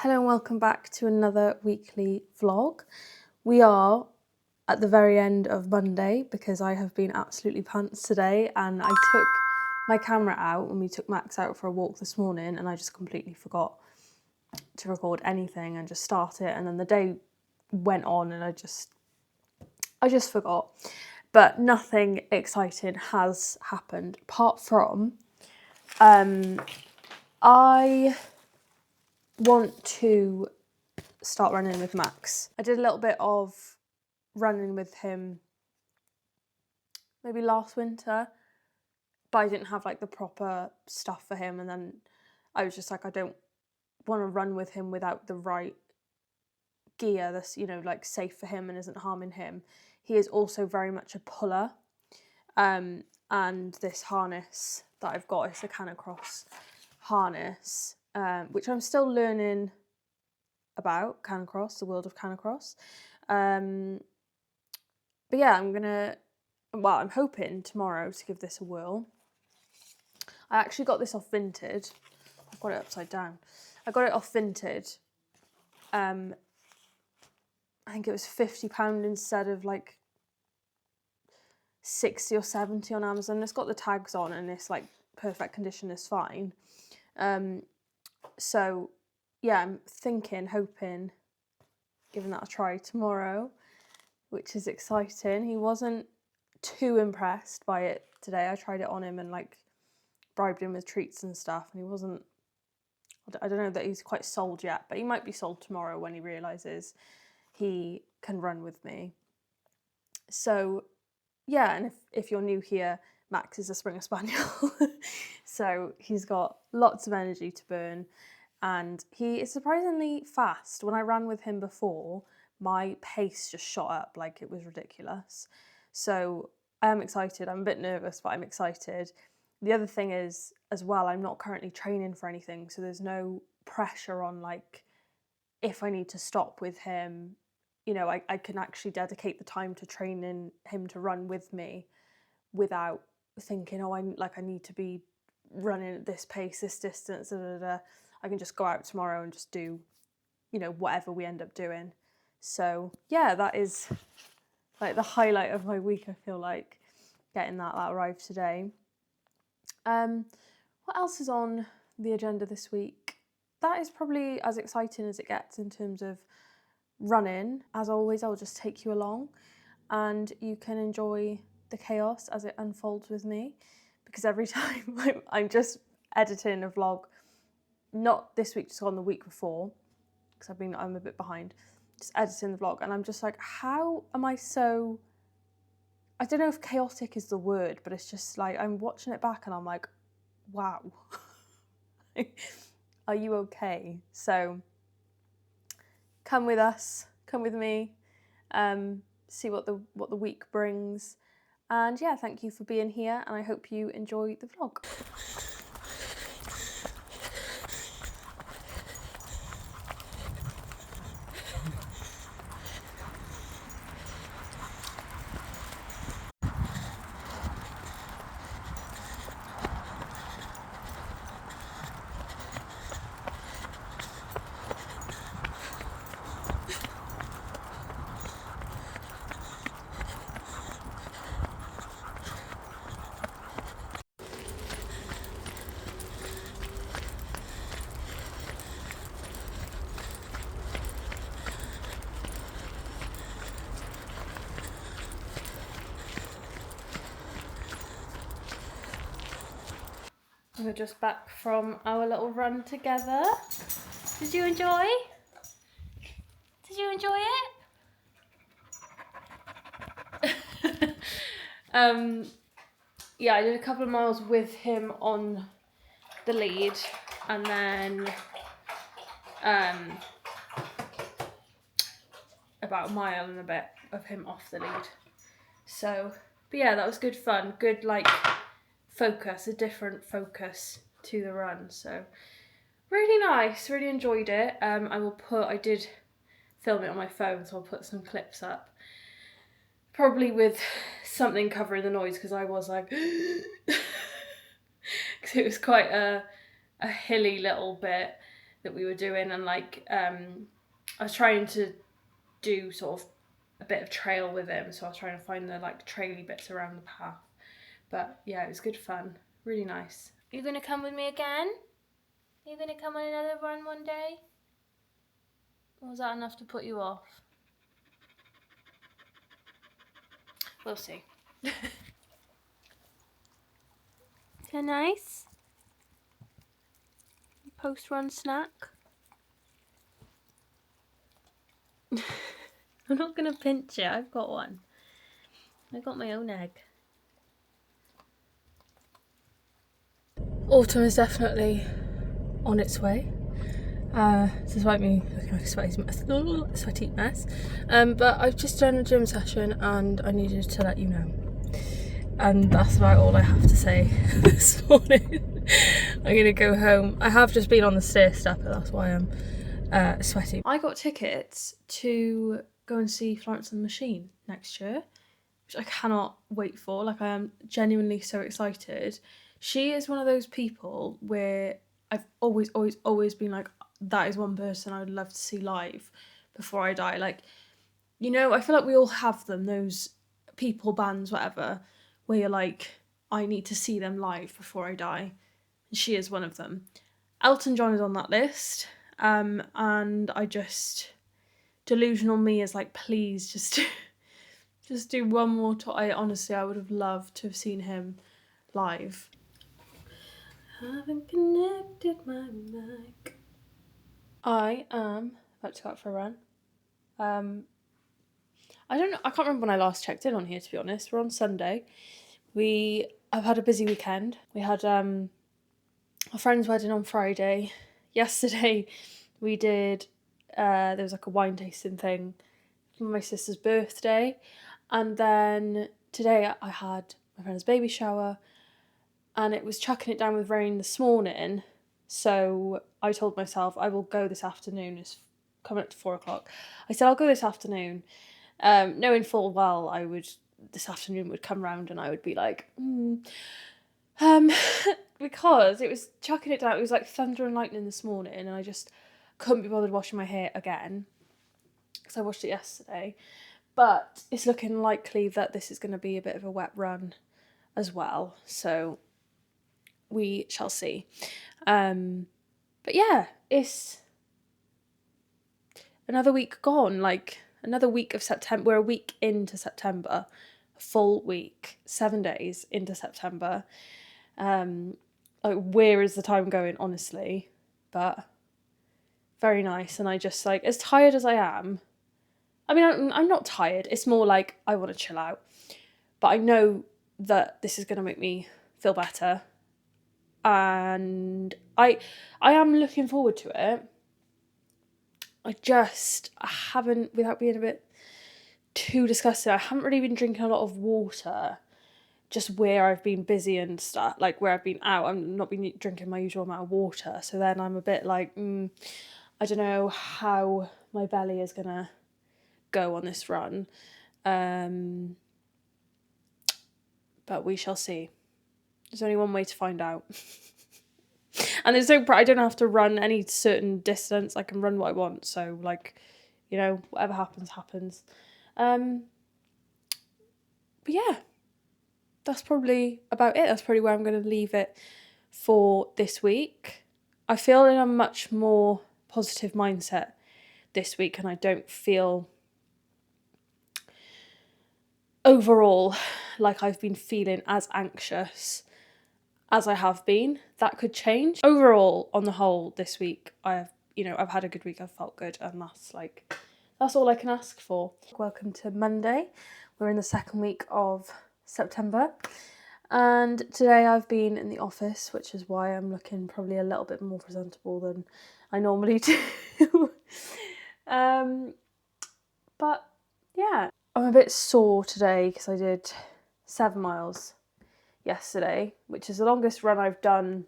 Hello and welcome back to another weekly vlog. We are at the very end of Monday because I have been absolutely pants today, and I took my camera out when we took Max out for a walk this morning and I just completely forgot to record anything and just start it, and then the day went on and I just forgot. But nothing exciting has happened apart from I want to start running with Max. I did a little bit of running with him maybe last winter, but I didn't have like the proper stuff for him, and then I was just like, I don't want to run with him without the right gear that's, you know, like safe for him and isn't harming him. He is also very much a puller, and this harness that I've got is a canicross harness, which I'm still learning about canicross, the world of canicross. But yeah, I'm hoping tomorrow to give this a whirl. I actually got this off Vinted. I've got it upside down. I got it off Vinted. I think it was £50 instead of like 60 or 70 on Amazon. It's got the tags on and it's like perfect condition, is fine. So yeah, I'm hoping, giving that a try tomorrow, which is exciting. He wasn't too impressed by it today. I tried it on him and like bribed him with treats and stuff, and he wasn't, I don't know that he's quite sold yet, but he might be sold tomorrow when he realises he can run with me. So yeah, and if you're new here, Max is a Springer Spaniel. So he's got lots of energy to burn and he is surprisingly fast. When I ran with him before, my pace just shot up, like it was ridiculous. So I am excited. I'm a bit nervous, but I'm excited. The other thing is, as well, I'm not currently training for anything, so there's no pressure on like if I need to stop with him. You know, I can actually dedicate the time to training him to run with me without thinking, oh, I need to be running at this pace, this distance, da, da, da. I can just go out tomorrow and just do, you know, whatever we end up doing. So yeah, that is like the highlight of my week, I feel like, getting that arrived today. What else is on the agenda this week? That is probably as exciting as it gets in terms of running. As always, I'll just take you along and you can enjoy the chaos as it unfolds with me, because every time I'm just editing a vlog, not this week, just on the week before, because I'm a bit behind, just editing the vlog, and I'm just like, how am I so, I don't know if chaotic is the word, but it's just like I'm watching it back and I'm like, wow. Are you okay? So come with us, come with me, see what the week brings. And yeah, thank you for being here and I hope you enjoy the vlog. We're just back from our little run together. Did you enjoy? Did you enjoy it? Yeah, I did a couple of miles with him on the lead, and then about a mile and a bit of him off the lead. So, but yeah, that was good fun. Good like focus, a different focus to the run. So really nice, really enjoyed it. I did film it on my phone, so I'll put some clips up. Probably with something covering the noise, because I was like, because it was quite a hilly little bit. that we were doing, and like I was trying to do sort of a bit of trail with him, so I was trying to find the like traily bits around the path. But yeah, it was good fun, really nice. Are you gonna come with me again? Are you gonna come on another run one day? Or was that enough to put you off? We'll see. Is that nice? Post-run snack? I'm not gonna pinch it, I've got one. I got my own egg. Autumn is definitely on its way. Despite me looking like a sweaty mess. But I've just done a gym session and I needed to let you know. And that's about all I have to say this morning. I'm gonna go home. I have just been on the stair step, and that's why I'm sweaty. I got tickets to go and see Florence and the Machine next year, which I cannot wait for. Like, I am genuinely so excited. She is one of those people where I've always been like, that is one person I would love to see live before I die. Like, you know, I feel like we all have them, those people, bands, whatever, where you're like, I need to see them live before I die. And she is one of them. Elton John is on that list. And I just, delusional me is like, please just do one more time. I would have loved to have seen him live. Haven't connected my mic. I am about to go out for a run. I don't know, I can't remember when I last checked in on here, to be honest. We're on Sunday. I've had a busy weekend. We had a friend's wedding on Friday. Yesterday we did, there was like a wine tasting thing for my sister's birthday. And then today I had my friend's baby shower, and it was chucking it down with rain this morning. So I told myself I will go this afternoon. It's coming up to 4 o'clock. I said I'll go this afternoon, knowing full well this afternoon would come round and I would be like, because it was chucking it down. It was like thunder and lightning this morning, and I just couldn't be bothered washing my hair again, because I washed it yesterday. But it's looking likely that this is going to be a bit of a wet run as well, so we shall see. But yeah, it's another week gone, like another week of September. We're a week into September, a full week, 7 days into September. Like, where is the time going, honestly? But very nice. And I just, like, as tired as I am, I mean, I'm not tired. It's more like I want to chill out. But I know that this is going to make me feel better. And I am looking forward to it. I haven't, without being a bit too disgusting, I haven't really been drinking a lot of water, just where I've been busy and stuff, like where I've been out. I'm not been drinking my usual amount of water. So then I'm a bit like, I don't know how my belly is going to go on this run. But we shall see. There's only one way to find out. And I don't have to run any certain distance. I can run what I want. So, like, you know, whatever happens, happens. But yeah, that's probably about it. That's probably where I'm going to leave it for this week. I feel in a much more positive mindset this week, and I don't feel overall like I've been feeling as anxious as I have been. That could change. Overall, on the whole, this week, I've had a good week. I've felt good, and that's all I can ask for. Welcome to Monday. We're in the second week of September, and today I've been in the office, which is why I'm looking probably a little bit more presentable than I normally do. But yeah, I'm a bit sore today because I did 7 miles yesterday, which is the longest run I've done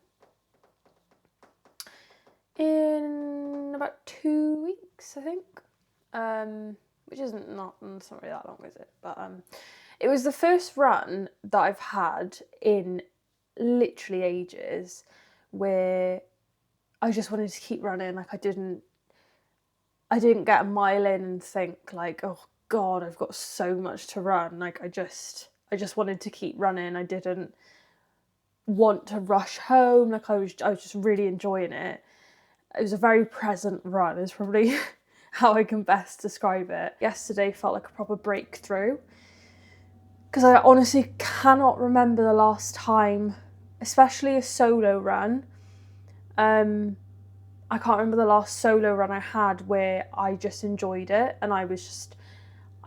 in about 2 weeks, I think. Which it's not really that long, is it? But it was the first run that I've had in literally ages where I just wanted to keep running. Like I didn't get a mile in and think like, oh God, I've got so much to run. Like I just wanted to keep running. I didn't want to rush home. Like I was just really enjoying it. It was a very present run is probably how I can best describe it. Yesterday felt like a proper breakthrough because I honestly cannot remember the last time, especially a solo run. I can't remember the last solo run I had where I just enjoyed it and I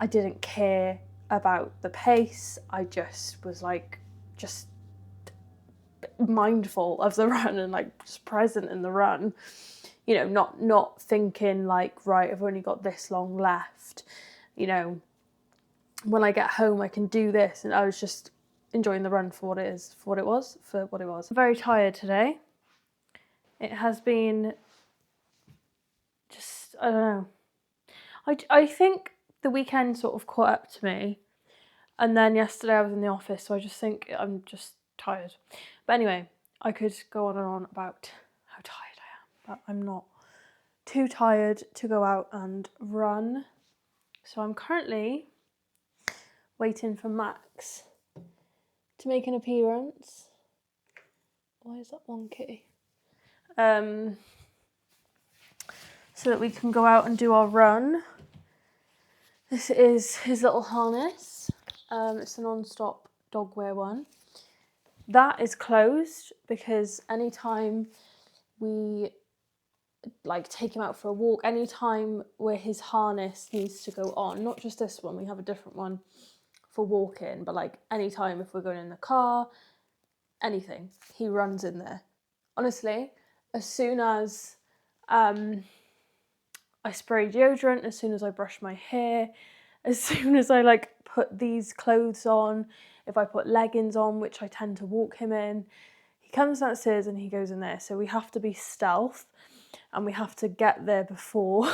didn't care about the pace. I just was like, just mindful of the run and like just present in the run. You know, not thinking like, right, I've only got this long left. You know, when I get home, I can do this. And I was just enjoying the run for what it was. I'm very tired today. It has been just, I don't know. I think the weekend sort of caught up to me. And then yesterday I was in the office, so I just think I'm just tired. But anyway, I could go on and on about how tired I am, but I'm not too tired to go out and run. So I'm currently waiting for Max to make an appearance. Why is that wonky? So that we can go out and do our run. This is his little harness. It's a non-stop dog wear one. That is closed because anytime we like take him out for a walk, anytime where his harness needs to go on, not just this one, we have a different one for walking, but like anytime if we're going in the car, anything, he runs in there. Honestly, as soon as I spray deodorant, as soon as I brush my hair, as soon as I like put these clothes on, if I put leggings on, which I tend to walk him in, he comes downstairs and he goes in there. So we have to be stealth and we have to get there before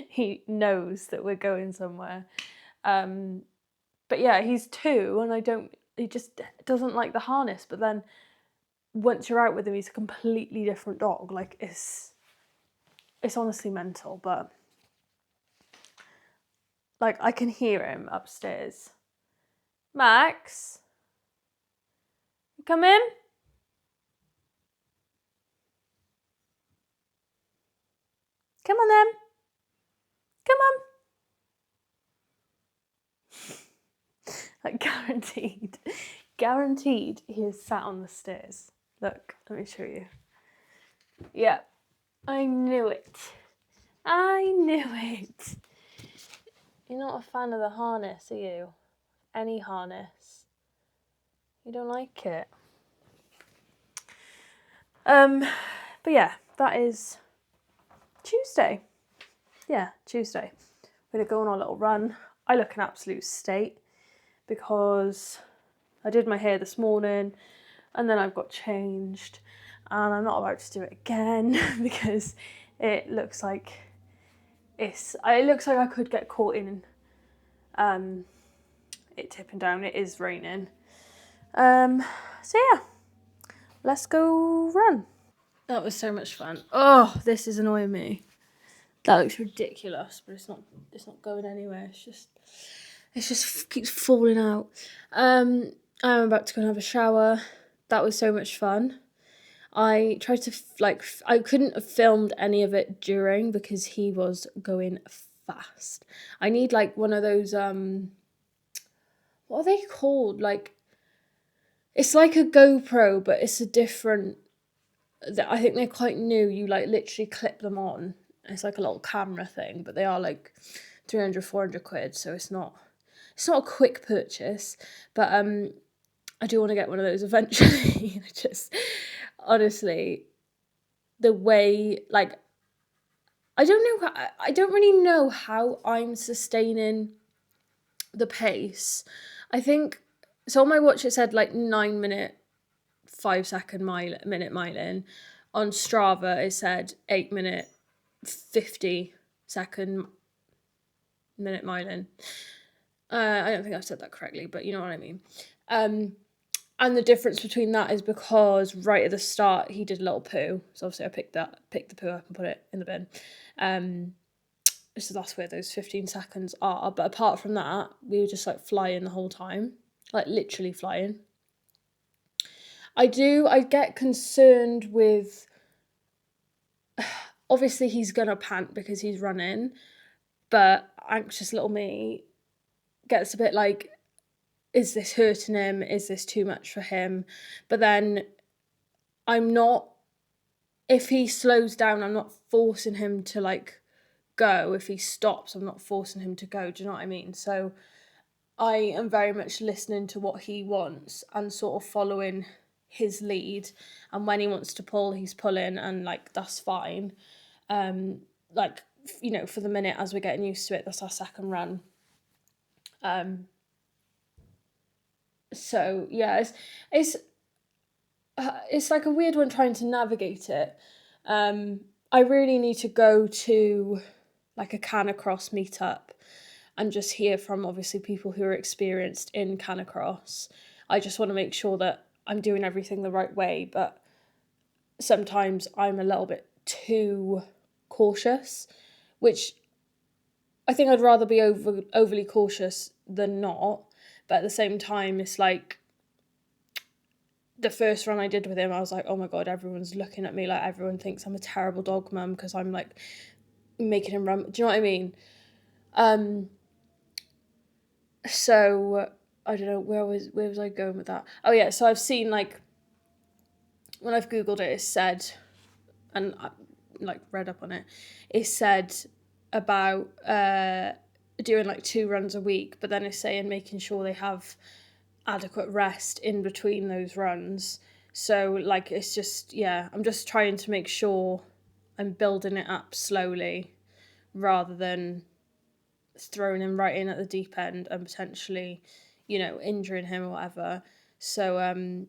he knows that we're going somewhere. But yeah, he's 2 and he just doesn't like the harness. But then once you're out with him, he's a completely different dog. Like it's honestly mental, but like I can hear him upstairs. Max, you come in? Come on then. Come on. Like guaranteed he is sat on the stairs. Look, let me show you. Yeah, I knew it. You're not a fan of the harness, are you? Any harness? You don't like it? But yeah, that is Tuesday. Yeah, Tuesday. We're gonna go on our little run. I look an absolute state because I did my hair this morning and then I've got changed and I'm not about to do it again because it looks like I could get caught in it tipping down. It is raining. So yeah, let's go run. That was so much fun. Oh, this is annoying me. That looks ridiculous, but it's not going anywhere. It just keeps falling out. I'm about to go and have a shower. That was so much fun. I tried to I couldn't have filmed any of it during because he was going fast. I need like one of those what are they called? Like it's like a GoPro, but it's a different. I think they're quite new. You like literally clip them on. It's like a little camera thing, but they are like 300, 400 quid. So it's not a quick purchase, but I do want to get one of those eventually. Just honestly, the way like I don't really know how I'm sustaining the pace. I think so on my watch it said like 9 minute 5 second minute miling. On Strava it said 8 minute 50 second miling. I don't think I've said that correctly, but you know what I mean. And the difference between that is because right at the start he did a little poo. So obviously I picked the poo up and put it in the bin. So that's where those 15 seconds are. But apart from that, we were just like flying the whole time. Like literally flying. I get concerned with, obviously he's gonna pant because he's running, but anxious little me gets a bit like, is this hurting him? Is this too much for him? But then if he slows down, I'm not forcing him to like go. If he stops, I'm not forcing him to go. Do you know what I mean? So I am very much listening to what he wants and sort of following his lead. And when he wants to pull, he's pulling, and like that's fine. Like, you know, for the minute as we're getting used to it, that's our second run. So yeah, it's like a weird one trying to navigate it. I really need to go to like a canicross meetup and just hear from obviously people who are experienced in canicross. I just want to make sure that I'm doing everything the right way, but sometimes I'm a little bit too cautious, which I think I'd rather be overly cautious than not. But at the same time, it's like the first run I did with him, I was like, oh my God, everyone's looking at me like everyone thinks I'm a terrible dog mum because I'm like making him run. Do you know what I mean? So I don't know, where was I going with that? Oh yeah, so I've seen like, when I've Googled it, it said, and I like read up on it, it said about doing like 2 runs a week, but then it's saying making sure they have adequate rest in between those runs. So like, it's just, yeah, I'm just trying to make sure I'm building it up slowly rather than throwing him right in at the deep end and potentially, you know, injuring him or whatever. So I'm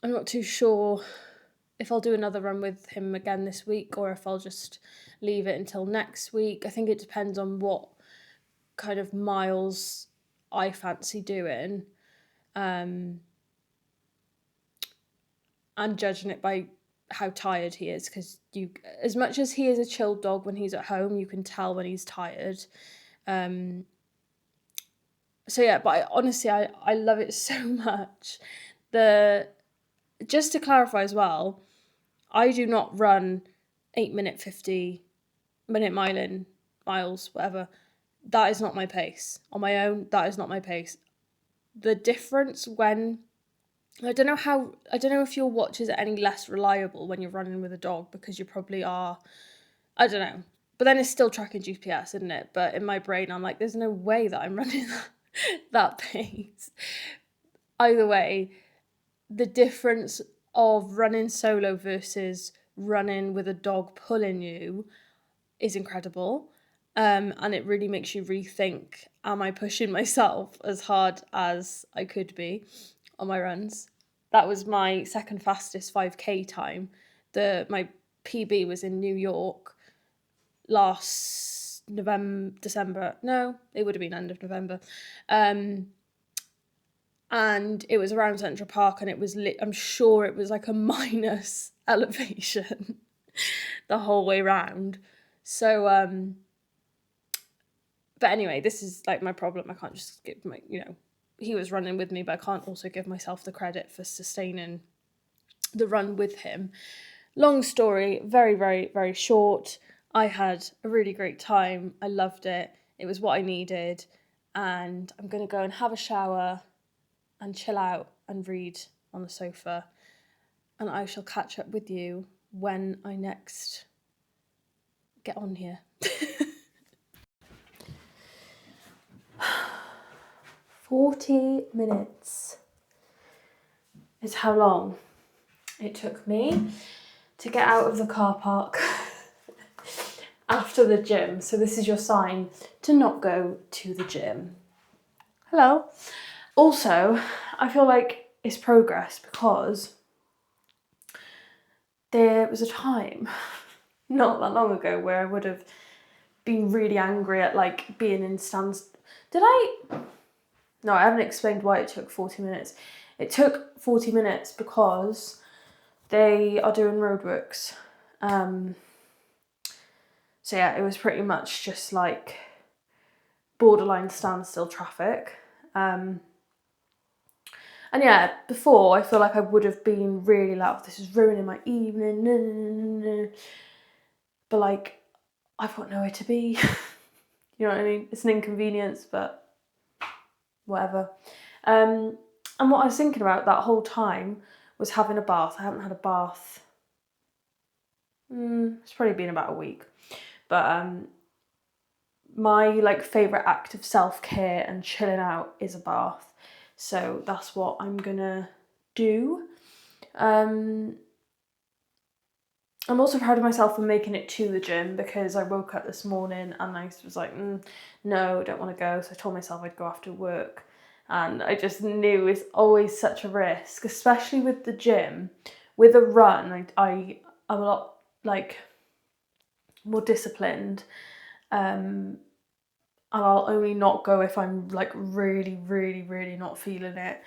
not too sure if I'll do another run with him again this week or if I'll just leave it until next week. I think it depends on what kind of miles I fancy doing, and judging it by how tired he is, because you, as much as he is a chilled dog when he's at home, you can tell when he's tired. So yeah, but honestly I love it so much. Just to clarify as well, I do not run 8-minute 50-minute miles, whatever. That is not my pace. On my own, that is not my pace. The difference when, I don't know if your watch is any less reliable when you're running with a dog, because you probably are, I don't know. But then it's still tracking GPS, isn't it? But in my brain, I'm like, there's no way that I'm running that pace. Either way, the difference of running solo versus running with a dog pulling you is incredible. And it really makes you rethink, am I pushing myself as hard as I could be on my runs? That was my second fastest 5K time. My PB was in New York last December. No, it would have been end of November. And it was around Central Park, and it was I'm sure it was like a minus elevation the whole way round. So but anyway, this is like my problem. I can't just give he was running with me, but I can't also give myself the credit for sustaining the run with him. Long story, very, very, very short. I had a really great time. I loved it. It was what I needed. And I'm going to go and have a shower and chill out and read on the sofa. And I shall catch up with you when I next get on here. 40 minutes is how long it took me to get out of the car park after the gym. So this is your sign to not go to the gym. Hello. Also, I feel like it's progress because there was a time not that long ago where I would have been really angry at like being in stands. No, I haven't explained why it took 40 minutes. It took 40 minutes because they are doing roadworks. So yeah, it was pretty much just like borderline standstill traffic. And yeah, before I feel like I would have been really like, oh, this is ruining my evening. But like, I've got nowhere to be. You know what I mean? It's an inconvenience, but whatever. And what I was thinking about that whole time was having a bath. I haven't had a bath. It's probably been about a week. But my like favourite act of self-care and chilling out is a bath. So that's what I'm gonna do. I'm also proud of myself for making it to the gym, because I woke up this morning and I was like, no, I don't want to go. So I told myself I'd go after work. And I just knew it's always such a risk, especially with the gym. With a run, I'm a lot like more disciplined. And I'll only not go if I'm like really, really, really not feeling it.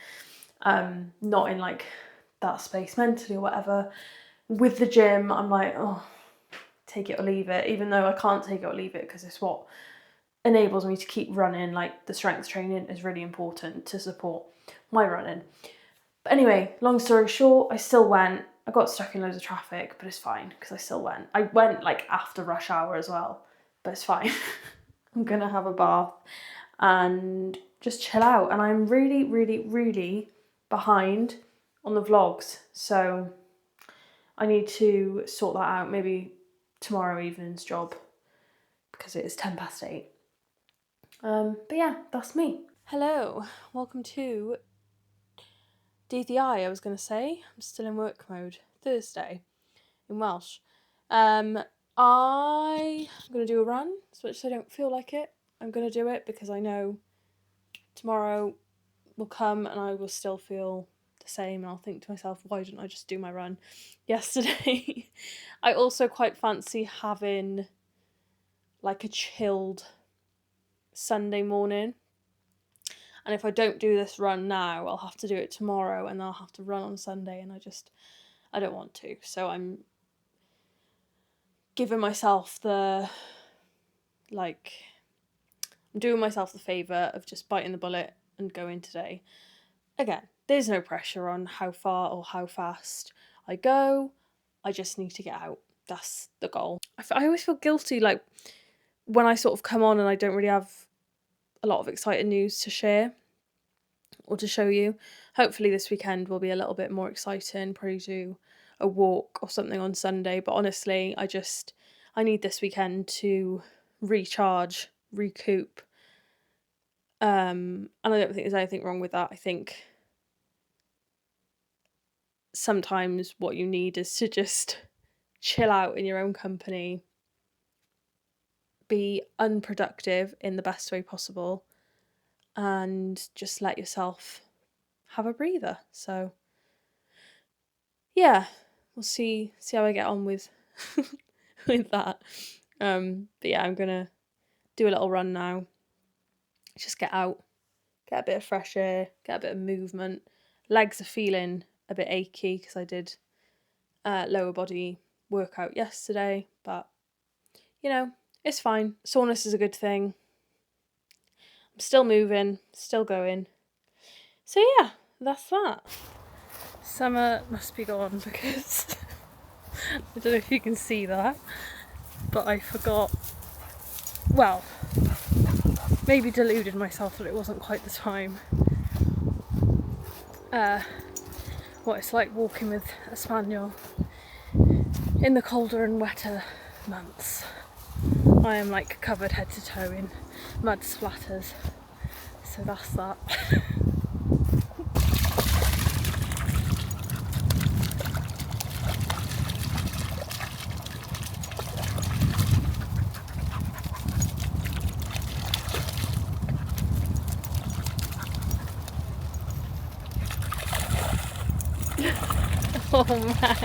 Not in like that space mentally or whatever. With the gym, I'm like, oh, take it or leave it, even though I can't take it or leave it because it's what enables me to keep running. Like the strength training is really important to support my running. But anyway, long story short, I still went. I got stuck in loads of traffic, but it's fine because I still went. I went like after rush hour as well, but it's fine. I'm gonna have a bath and just chill out. And I'm really, really, really behind on the vlogs. So I need to sort that out, maybe tomorrow evening's job, because it is 8:10. But yeah, that's me. Hello, welcome to DTI, I was going to say. I'm still in work mode. Thursday in Welsh. I'm going to do a run, so much as I don't feel like it. I'm going to do it because I know tomorrow will come and I will still feel the same, and I'll think to myself, why didn't I just do my run yesterday? I also quite fancy having like a chilled Sunday morning, and if I don't do this run now, I'll have to do it tomorrow and I'll have to run on Sunday, and I don't want to. So I'm giving myself I'm doing myself the favour of just biting the bullet and going today. Again, there's no pressure on how far or how fast I go. I just need to get out. That's the goal. I always feel guilty, like, when I sort of come on and I don't really have a lot of exciting news to share or to show you. Hopefully this weekend will be a little bit more exciting. Probably do a walk or something on Sunday. But honestly, I need this weekend to recharge, recoup. And I don't think there's anything wrong with that. I think sometimes what you need is to just chill out in your own company, be unproductive in the best way possible, and just let yourself have a breather. So yeah, we'll see how I get on with with that. But yeah, I'm gonna do a little run now. Just get out, get a bit of fresh air, get a bit of movement. Legs are feeling a bit achy because I did lower body workout yesterday, but you know, it's fine. Soreness is a good thing. I'm still moving, still going. So yeah, that's that. Summer must be gone because I don't know if you can see that, but I forgot, well, maybe deluded myself that it wasn't quite the time. What it's like walking with a spaniel in the colder and wetter months. I am like covered head to toe in mud splatters, so that's that. Oh man.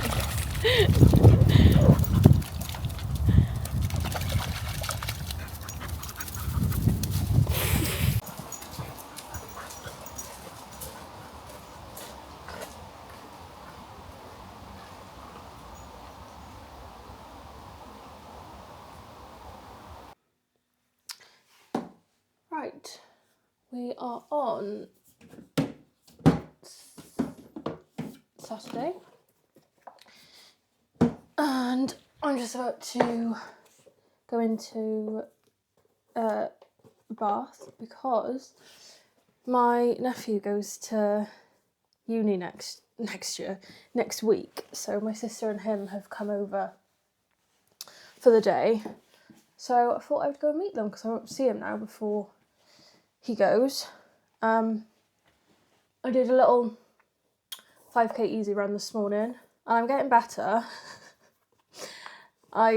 We are on Saturday and I'm just about to go into Bath because my nephew goes to uni next week, so my sister and him have come over for the day, so I thought I would go and meet them because I won't see him now before he goes. I did a little 5k easy run this morning and I'm getting better. I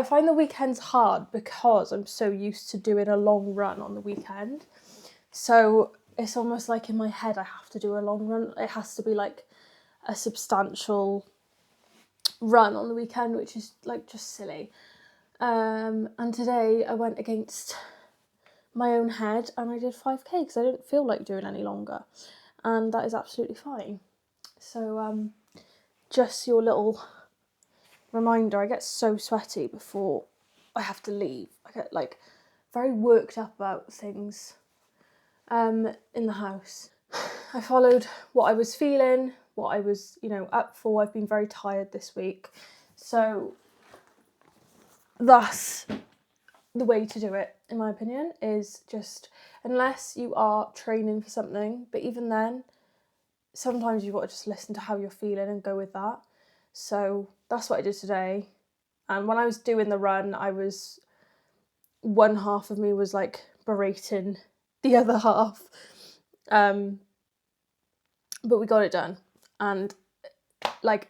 find the weekends hard because I'm so used to doing a long run on the weekend. So it's almost like in my head I have to do a long run. It has to be like a substantial run on the weekend, which is like just silly. And today I went against my own head and I did 5k because I didn't feel like doing any longer. And that is absolutely fine. So just your little reminder, I get so sweaty before I have to leave. I get like very worked up about things in the house. I followed what I was feeling, what I was, up for. I've been very tired this week. So that's the way to do it, in my opinion, is just, unless you are training for something, but even then, sometimes you've got to just listen to how you're feeling and go with that. So that's what I did today. And when I was doing the run, one half of me was like berating the other half. But we got it done. And like,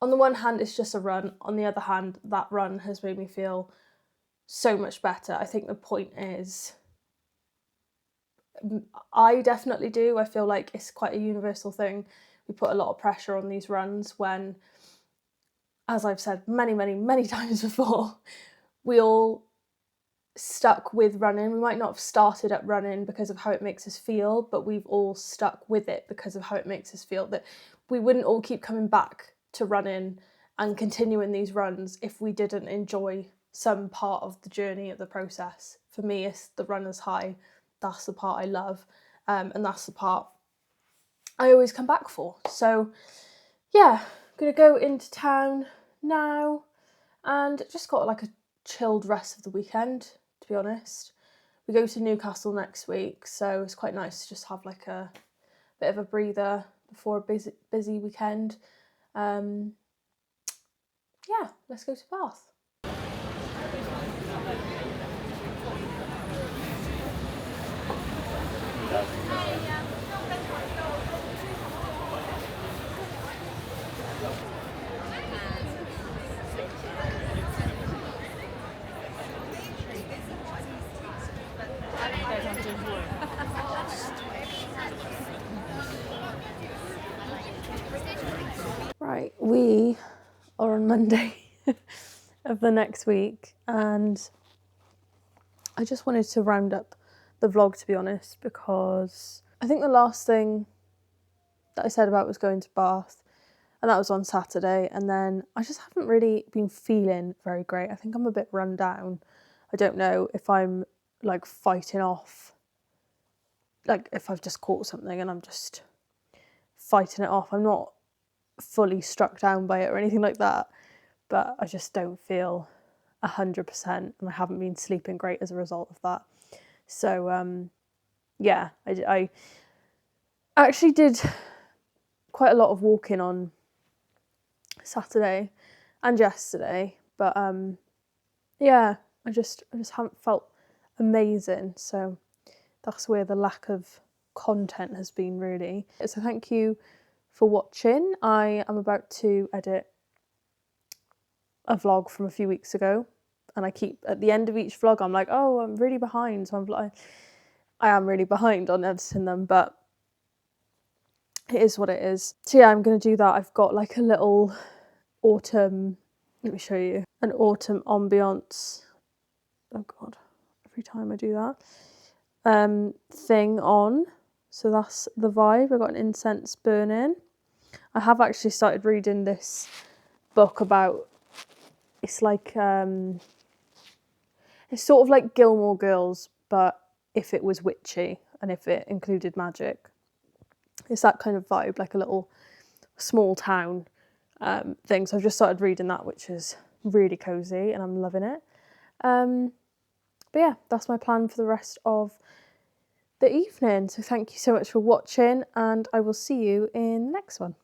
on the one hand, it's just a run. On the other hand, that run has made me feel so much better. I think the point is, I definitely do. I feel like it's quite a universal thing. We put a lot of pressure on these runs when, as I've said many, many, many times before, we all stuck with running. We might not have started at running because of how it makes us feel, but we've all stuck with it because of how it makes us feel. That we wouldn't all keep coming back to running and continuing these runs if we didn't enjoy some part of the journey, of the process. For me, it's the runner's high. That's the part I love, and that's the part I always come back for. So yeah, I'm gonna go into town now and just got like a chilled rest of the weekend, to be honest. We go to Newcastle next week, so it's quite nice to just have like a bit of a breather before a busy weekend. Yeah, let's go to Bath. Right, we are on Monday of the next week, and I just wanted to round up the vlog, to be honest, because I think the last thing that I said about was going to Bath, and that was on Saturday, and then I just haven't really been feeling very great. I think I'm a bit run down. I don't know if I'm like fighting off, like if I've just caught something and I'm just fighting it off. I'm not fully struck down by it or anything like that, but I just don't feel 100%, and I haven't been sleeping great as a result of that. So yeah, I actually did quite a lot of walking on Saturday and yesterday, but yeah, I just haven't felt amazing. So that's where the lack of content has been, really. So thank you for watching. I am about to edit a vlog from a few weeks ago, and I keep, at the end of each vlog, I'm like, oh, I'm really behind. So I am really behind on editing them, but it is what it is. So yeah, I'm going to do that. I've got like a little autumn, let me show you, an autumn ambiance. Oh God, every time I do that, thing on. So that's the vibe. I've got an incense burning. I have actually started reading this book about, it's It's sort of like Gilmore Girls, but if it was witchy and if it included magic. It's that kind of vibe, like a little small town thing. So I've just started reading that, which is really cozy and I'm loving it. But yeah, that's my plan for the rest of the evening. So thank you so much for watching, and I will see you in the next one.